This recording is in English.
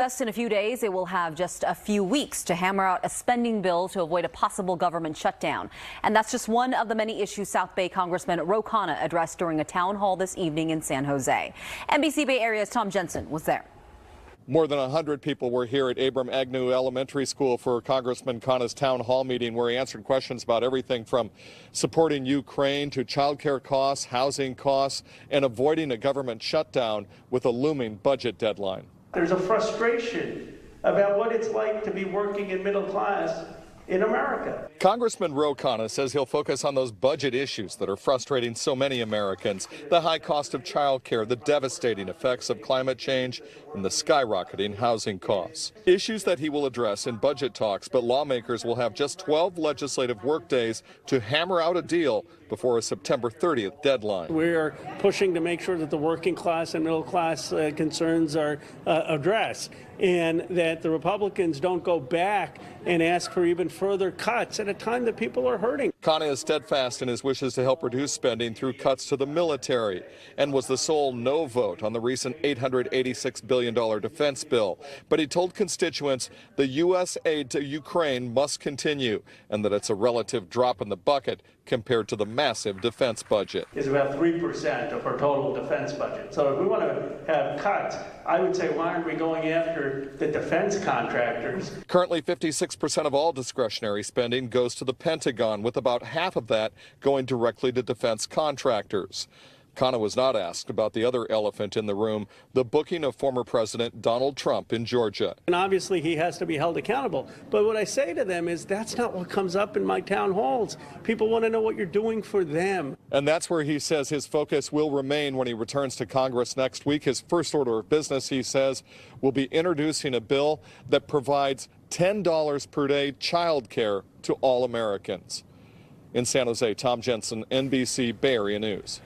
Just in a few days, it will have just a few weeks to hammer out a spending bill to avoid a possible government shutdown. And that's just one of the many issues South Bay Congressman Khanna addressed during a town hall this evening in San Jose. NBC Bay Area's Tom Jensen was there. More than 100 people were here at Abram Agnew Elementary School for Congressman Khanna's town hall meeting, where he answered questions about everything from supporting Ukraine to child care costs, housing costs, and avoiding a government shutdown with a looming budget deadline. There's a frustration about what it's like to be working in middle class in America. Congressman Khanna says he'll focus on those budget issues that are frustrating so many Americans: the high cost of child care, the devastating effects of climate change, and the skyrocketing housing costs. Issues that he will address in budget talks, but lawmakers will have just 12 legislative workdays to hammer out a deal before a September 30th deadline. We are pushing to make sure that the working class and middle class concerns are addressed, and that the Republicans don't go back and ask for even further cuts at a time that people are hurting. Khanna is steadfast in his wishes to help reduce spending through cuts to the military, and was the sole no vote on the recent $886 billion defense bill. But he told constituents the U.S. aid to Ukraine must continue, and that it's a relative drop in the bucket compared to the massive defense budget. It's about 3% of our total defense budget. So if we want to have cuts, I would say, why aren't we going after the defense contractors? Currently, 56% of all discretionary spending goes to the Pentagon, with about half of that going directly to defense contractors. Khanna was not asked about the other elephant in the room, the booking of former President Donald Trump in Georgia. And obviously he has to be held accountable. But what I say to them is, that's not what comes up in my town halls. People want to know what you're doing for them. And that's where he says his focus will remain when he returns to Congress next week. His first order of business, he says, will be introducing a bill that provides $10 per day child care to all Americans. In San Jose, Tom Jensen, NBC Bay Area News.